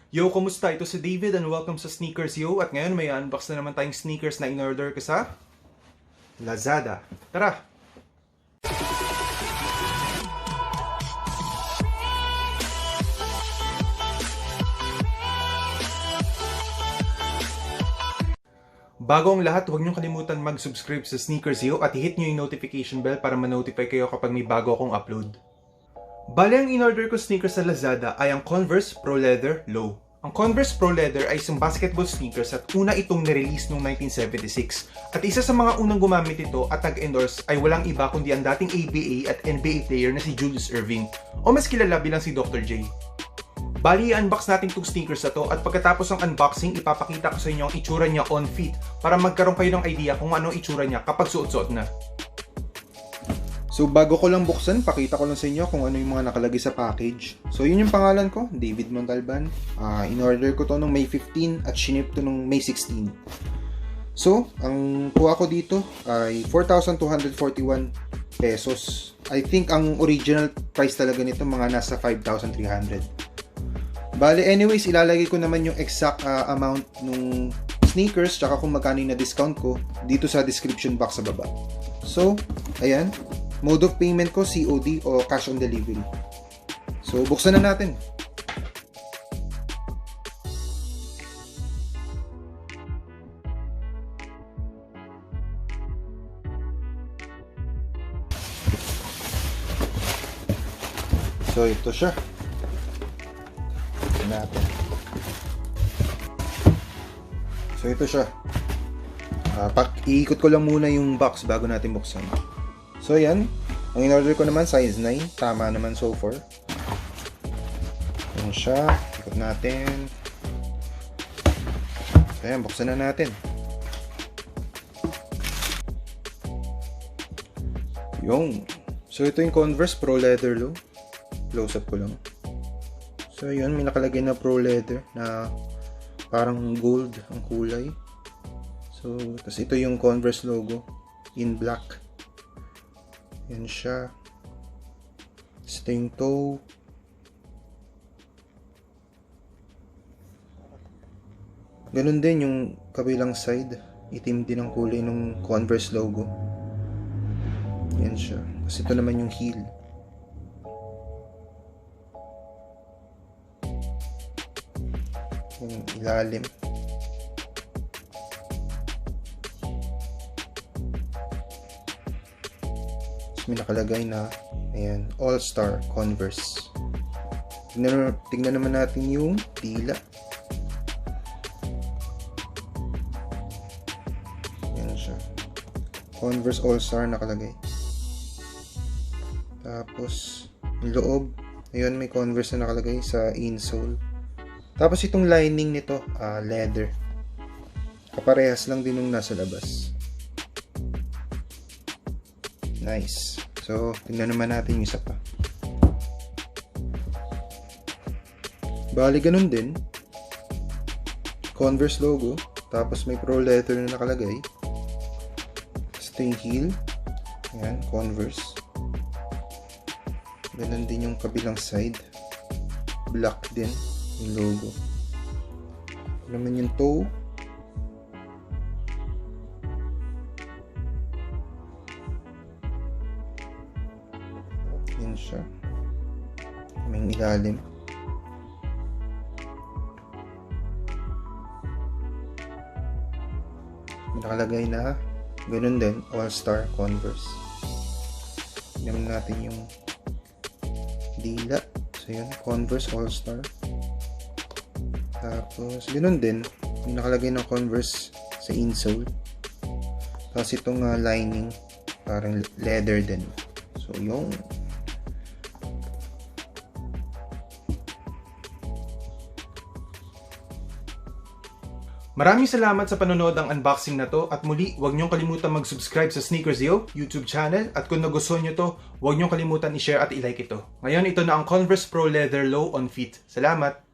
Yo, kumusta? Ito si David and welcome sa Sneakers Yo. At ngayon may unbox na naman tayong sneakers na in-order ko sa Lazada. Tara! Bago ang lahat, huwag niyong kalimutan mag-subscribe sa Sneakers Yo at i-hit niyo yung notification bell para ma-notify kayo kapag may bago akong upload. Bale, ang in-order ko sneakers sa Lazada ay ang Converse Pro Leather Low. Ang Converse Pro Leather ay isang basketball sneakers at una itong nirelease noong 1976. At isa sa mga unang gumamit ito at nag-endorse ay walang iba kundi ang dating ABA at NBA player na si Julius Erving o mas kilala bilang si Dr. J. Bali, i-unbox natin itong sneakers na to at pagkatapos ng unboxing, ipapakita ko sa inyo ang itsura niya on feet para magkaroon kayo ng idea kung ano itsura niya kapag suot-suot na. So bago ko lang buksan, pakita ko lang sa inyo kung ano yung mga nakalagay sa package. So yun yung pangalan ko, David Montalban. In-order ko to nung May 15 at shinip to nung May 16. So, ang kuha ko dito ay 4,241 pesos. I think ang original price talaga nito mga nasa 5,300. Bale, anyways, ilalagay ko naman yung exact amount nung sneakers tsaka kung magkano yung na-discount ko dito sa description box sa baba. So, ayan. Mode of payment ko, COD o cash on delivery. So, buksan na natin. So, ito siya. Buksan natin. So, ito siya. Iikot ko lang muna yung box bago natin buksan. So, yan. Ang in-order ko naman, size 9. Tama naman so far. Yan siya. Ikot natin. So, yan. Buksan na natin. Yung. So, ito yung Converse Pro Leather Low. Close up ko lang. So, yun. May nakalagay na Pro Leather na parang gold ang kulay. So, tapos ito yung Converse logo in black. Yan siya. Ito yung toe. Ganun din yung kabilang side. Itim din ang kulay ng Converse logo. Yan siya. Kasi ito naman yung heel. Yung ilalim. May nakalagay na ayan, All-Star Converse. Tingnan naman natin yung tila. Ayan siya. Converse All-Star nakalagay. Tapos yung loob, ayun, may Converse na nakalagay sa insole. Tapos itong lining nito, leather. Kaparehas lang din nung nasa labas. Nice. So, tingnan naman natin yung isa pa. Bali, ganun din. Converse logo. Tapos may Pro Leather na nakalagay. Ito yung heel. Ayan, Converse. Ganun din yung kabilang side. Black din yung logo. Ito naman yung toe. Yan siya. May ilalim. May nakalagay na ganun din, All-Star Converse. Tignan natin yung dila. So yun, Converse All-Star. Tapos ganun din, may nakalagay ng Converse sa insole. Tapos itong lining, parang leather din. So yung maraming salamat sa panonood ng unboxing na to at muli, huwag niyong kalimutan mag-subscribe sa Sneakers Yo YouTube channel at kung nagustuhan niyo to, huwag niyong kalimutan i-share at i-like ito. Ngayon, ito na ang Converse Pro Leather Low on Feet. Salamat!